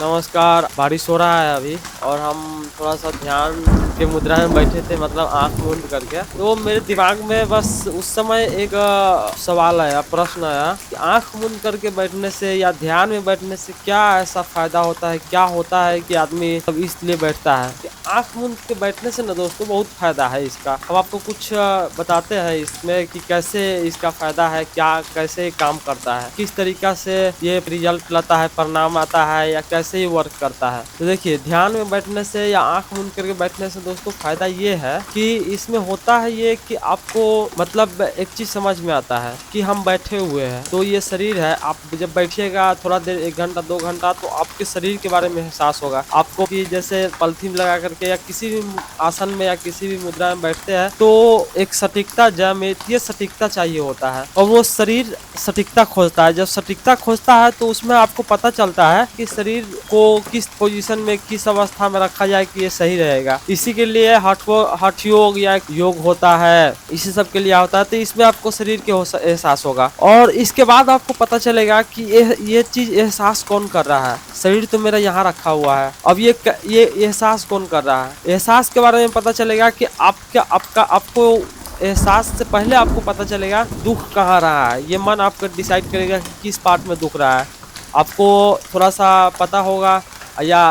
नमस्कार। बारिश हो रहा है अभी और हम थोड़ा सा ध्यान के मुद्रा में बैठे थे, मतलब आंख मूंद करके। तो मेरे दिमाग में बस उस समय एक सवाल आया, प्रश्न आया कि आंख मूंद करके बैठने से या ध्यान में बैठने से क्या ऐसा फायदा होता है, क्या होता है कि आदमी सब इसलिए बैठता है। कि आंख मूंद के बैठने से ना दोस्तों बहुत फायदा है इसका। हम आपको कुछ बताते हैं इसमें कि कैसे इसका फायदा है, क्या कैसे काम करता है, किस तरीका से ये रिजल्ट लाता है, परिणाम आता है, या कैसे ये वर्क करता है। तो देखिए, ध्यान में बैठने से या आंख मूंद करके बैठने से दोस्तों फायदा ये है कि इसमें होता है ये कि आपको मतलब एक चीज समझ में आता है कि हम बैठे हुए हैं, तो ये शरीर है। आप जब बैठिएगा थोड़ा देर, 1 घंटा 2 घंटा, तो आपके शरीर के बारे में एहसास होगा आपको कि जैसे पॉलिथीन लगा करके या किसी भी आसन में या किसी भी मुद्रा में बैठते हैं तो एक सटीकता, ज्यामितीय सटीकता चाहिए होता है और वो शरीर सटीकता खोजता है। जब सटीकता खोजता है तो उसमें आपको पता चलता है कि शरीर को किस पोजीशन में, किस अवस्था में रखा जाए कि ये सही रहेगा। इसी के लिए हठ योग या योग होता है, इसी सब के लिए होता है। तो इसमें आपको शरीर के एहसास होगा और इसके बाद आपको पता चलेगा कि ये चीज एहसास कौन कर रहा है। शरीर तो मेरा यहाँ रखा हुआ है, अब ये एहसास कौन कर रहा है। एहसास के बारे में पता चलेगा कि आपको एहसास से पहले आपको पता चलेगा दुख कहाँ रहा है। ये मन आपको डिसाइड करेगा कि किस पार्ट में दुख रहा है। आपको थोड़ा सा पता होगा या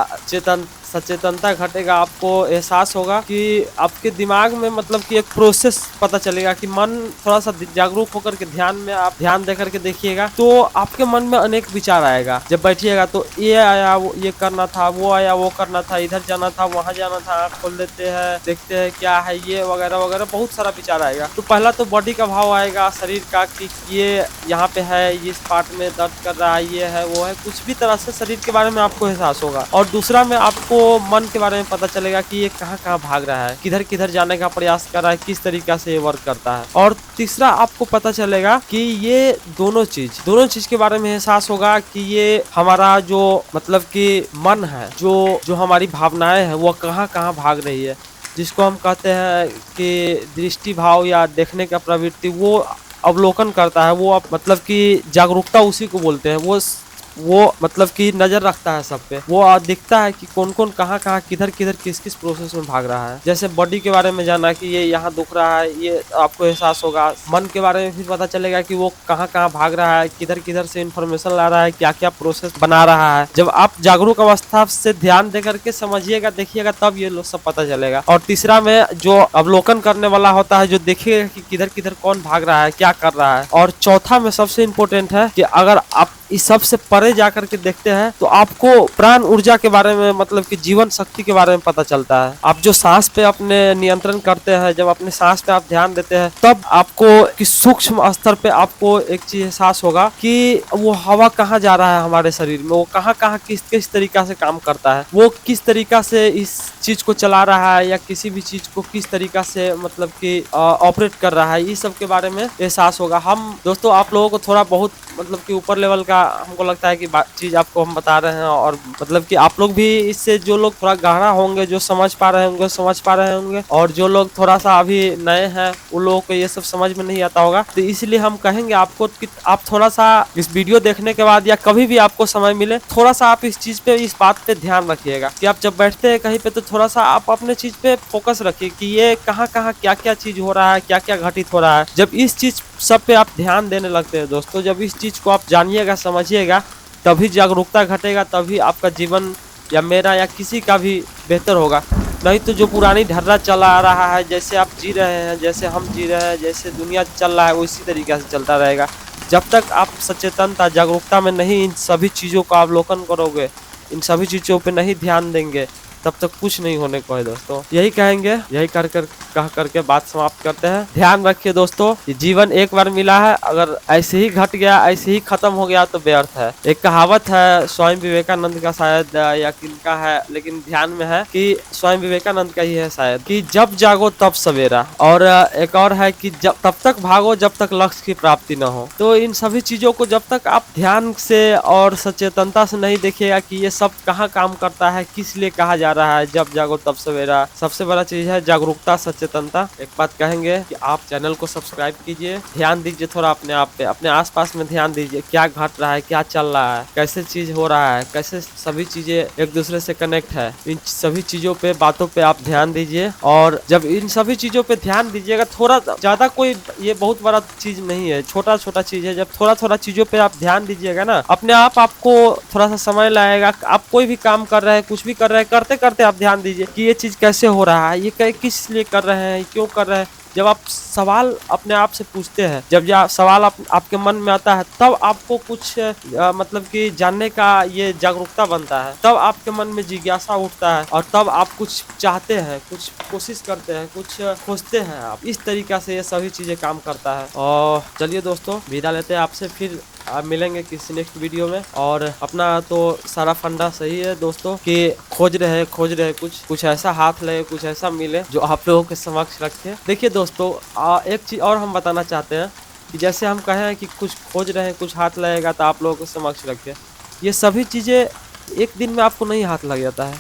सचेतनता घटेगा, आपको एहसास होगा कि आपके दिमाग में मतलब कि एक प्रोसेस पता चलेगा कि मन थोड़ा सा जागरूक होकर के ध्यान में आप ध्यान दे करके देखिएगा तो आपके मन में अनेक विचार आएगा। जब बैठिएगा तो ये आया, वो ये करना था, वो आया, वो करना था, इधर जाना था, वहां जाना था, आँख खोल देते हैं, देखते हैं क्या है ये, वगैरह वगैरह बहुत सारा विचार आएगा। तो पहला तो बॉडी का भाव आएगा, शरीर का, कि ये यहाँ पे है, इस पार्ट में दर्द कर रहा है, ये है, वो है, कुछ भी तरह से शरीर के बारे में आपको एहसास होगा। और दूसरा में आपको मन के बारे में पता चलेगा कि ये कहाँ कहाँ भाग रहा है, किधर किधर जाने का प्रयास कर रहा है, किस तरीका से ये वर्क करता है। और तीसरा आपको पता चलेगा कि ये दोनों चीज के बारे में एहसास होगा कि ये हमारा जो मतलब कि मन है, जो हमारी भावनाएं हैं, वो कहाँ कहाँ भाग रही है, जिसको हम कहते हैं कि दृष्टि भाव या देखने का प्रवृत्ति, वो अवलोकन करता है। वो मतलब कि जागरूकता उसी को बोलते हैं। वो मतलब कि नजर रखता है सब पे, वो दिखता है कि कौन कौन कहाँ कहाँ किधर किधर किस किस प्रोसेस में भाग रहा है। जैसे बॉडी के बारे में जाना कि ये यहाँ दुख रहा है, ये आपको एहसास होगा। मन के बारे में फिर पता चलेगा कि वो कहाँ कहाँ भाग रहा है, किधर किधर से इंफॉर्मेशन ला रहा है, क्या क्या प्रोसेस बना रहा है। जब आप जागरूक अवस्था से ध्यान दे करके समझिएगा, देखिएगा, तब ये लोग सब पता चलेगा। और तीसरा में जो अवलोकन करने वाला होता है, जो देखेगा कि किधर किधर कौन भाग रहा है, क्या कर रहा है। और चौथा में सबसे इम्पोर्टेंट है कि अगर आप इस सबसे परे जाकर के देखते हैं तो आपको प्राण ऊर्जा के बारे में, मतलब कि जीवन शक्ति के बारे में पता चलता है। आप जो सांस पे अपने नियंत्रण करते हैं, जब अपने सांस पे आप ध्यान देते हैं, तब आपको कि सूक्ष्म स्तर पे आपको एक चीज एहसास होगा कि वो हवा कहाँ जा रहा है हमारे शरीर में, वो कहाँ कहाँ किस किस तरीका से काम करता है, वो किस तरीका से इस चीज को चला रहा है, या किसी भी चीज को किस तरीका से मतलब कि ऑपरेट कर रहा है। इस सब के बारे में एहसास होगा। हम दोस्तों आप लोगों को थोड़ा बहुत मतलब कि ऊपर लेवल का हमको लगता है कि चीज आपको हम बता रहे हैं, और मतलब कि आप लोग भी इससे, जो लोग थोड़ा गहरा होंगे, जो समझ पा रहे होंगे, और जो लोग थोड़ा सा अभी नए हैं उन लोगों को ये सब समझ में नहीं आता होगा। तो इसलिए हम कहेंगे आपको कि आप थोड़ा सा इस वीडियो देखने के बाद या कभी भी आपको समय मिले, थोड़ा सा आप इस चीज पे, इस बात पे ध्यान रखिएगा कि आप जब बैठते हैं कहीं पे तो थोड़ा सा आप अपने चीज पे फोकस रखिए कि ये कहाँ कहाँ क्या क्या चीज हो रहा है, क्या क्या घटित हो रहा है। जब इस चीज सब पे आप ध्यान देने लगते हैं दोस्तों, जब इस चीज को आप जानिएगा, समझिएगा, तभी जागरूकता घटेगा, तभी आपका जीवन या मेरा या किसी का भी बेहतर होगा। नहीं तो जो पुरानी ढर्रा चला आ रहा है, जैसे आप जी रहे हैं, जैसे हम जी रहे हैं, जैसे दुनिया चल रहा है, उसी तरीके से चलता रहेगा। जब तक आप सचेतनता, जागरूकता में नहीं इन सभी चीज़ों का अवलोकन करोगे, इन सभी चीज़ों पे नहीं ध्यान देंगे, तब तक कुछ नहीं होने को है दोस्तों। यही कहेंगे, यही कह करके बात समाप्त करते हैं। ध्यान रखिए दोस्तों, ये जीवन एक बार मिला है, अगर ऐसे ही घट गया, ऐसे ही खत्म हो गया तो व्यर्थ है। एक कहावत है स्वामी विवेकानंद का, शायद या किनका है, लेकिन ध्यान में है कि स्वामी विवेकानंद का ही है शायद, कि जब जागो तब सवेरा। और एक और है कि जब तब तक भागो जब तक लक्ष्य की प्राप्ति न हो। तो इन सभी चीजों को जब तक आप ध्यान से और सचेतनता से नहीं देखिएगा कि ये सब कहाँ काम करता है, किस लिए कहा जा आ रहा है, जब जागो तब सवेरा। सबसे बड़ा चीज है जागरूकता, सचेतनता। एक बात कहेंगे कि आप चैनल को सब्सक्राइब कीजिए, ध्यान दीजिए थोड़ा अपने आप पे, अपने आसपास में ध्यान दीजिए, क्या घट रहा है, क्या चल रहा है, कैसे चीज हो रहा है, कैसे सभी चीजें एक दूसरे से कनेक्ट है। इन सभी चीजों पे, बातों पे आप ध्यान दीजिए। और जब इन सभी चीजों पे ध्यान दीजिएगा, थोड़ा ज्यादा कोई ये बहुत बड़ा चीज नहीं है, छोटा छोटा चीज है। जब थोड़ा थोड़ा चीजों पे आप ध्यान दीजिएगा ना, अपने आप आपको थोड़ा सा समय लगेगा। आप कोई भी काम कर रहे हैं, कुछ भी कर रहे हैं, करते करते आप ध्यान दीजिए कि ये चीज कैसे हो रहा है, ये किस लिए कर रहे हैं, क्यों कर रहे हैं। जब आप सवाल अपने आप से पूछते हैं, जब सवाल आपके मन में आता है, तब आपको कुछ मतलब कि जानने का ये जागरूकता बनता है, तब आपके मन में जिज्ञासा उठता है, और तब आप कुछ चाहते हैं, कुछ कोशिश करते हैं, कुछ खोजते हैं। आप इस तरीका से ये सभी चीजें काम करता है। और चलिए दोस्तों, विदा लेते हैं आपसे, फिर आप मिलेंगे किसी नेक्स्ट वीडियो में। और अपना तो सारा फंडा सही है दोस्तों कि खोज रहे कुछ ऐसा हाथ लगे, कुछ ऐसा मिले जो आप लोगों के समक्ष रखे। देखिए दोस्तों, एक चीज और हम बताना चाहते हैं कि जैसे हम कहे हैं कि कुछ खोज रहे हैं, कुछ हाथ लगेगा तो आप लोगों के समक्ष रखे। ये सभी चीजें एक दिन में आपको नहीं हाथ लग जाता है।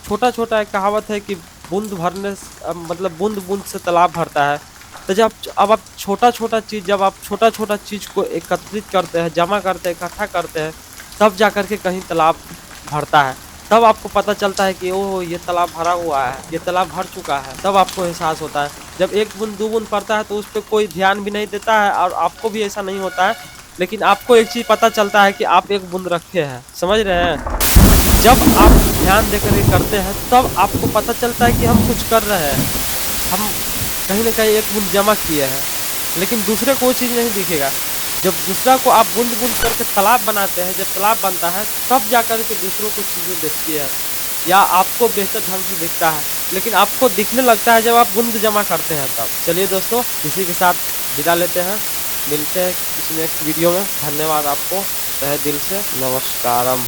छोटा छोटा एक कहावत है कि बूंद भरने मतलब बूंद बूंद से तालाब भरता है। तो जब अब आप छोटा छोटा चीज़ को एकत्रित करते हैं, जमा करते हैं, इकट्ठा करते हैं, तब जा कर के कहीं तालाब भरता है। तब आपको पता चलता है कि ओह, ये तालाब भरा हुआ है, ये तालाब भर चुका है। तब आपको एहसास होता है। जब एक बूंद दो बूंद पड़ता है तो उस पर कोई ध्यान भी नहीं देता है, और आपको भी ऐसा नहीं होता है। लेकिन आपको एक चीज़ पता चलता है कि आप एक बूंद रखे हैं, समझ रहे हैं। जब आप ध्यान देकर के करते हैं, तब आपको पता चलता है कि हम कुछ कर रहे हैं, हम कहीं ना कहीं एक बूंद जमा किए हैं। लेकिन दूसरे को वो चीज़ नहीं दिखेगा। जब दूसरा को आप बूंद बूंद करके तालाब बनाते हैं, जब तालाब बनता है, तब जाकर के दूसरों को चीज़ें दिखती है, या आपको बेहतर ढंग से दिखता है। लेकिन आपको दिखने लगता है जब आप बूंद जमा करते हैं तब। चलिए दोस्तों, इसी के साथ विदा लेते हैं, मिलते हैं किसी नेक्स्ट वीडियो में। धन्यवाद आपको तहे दिल से, नमस्कारम।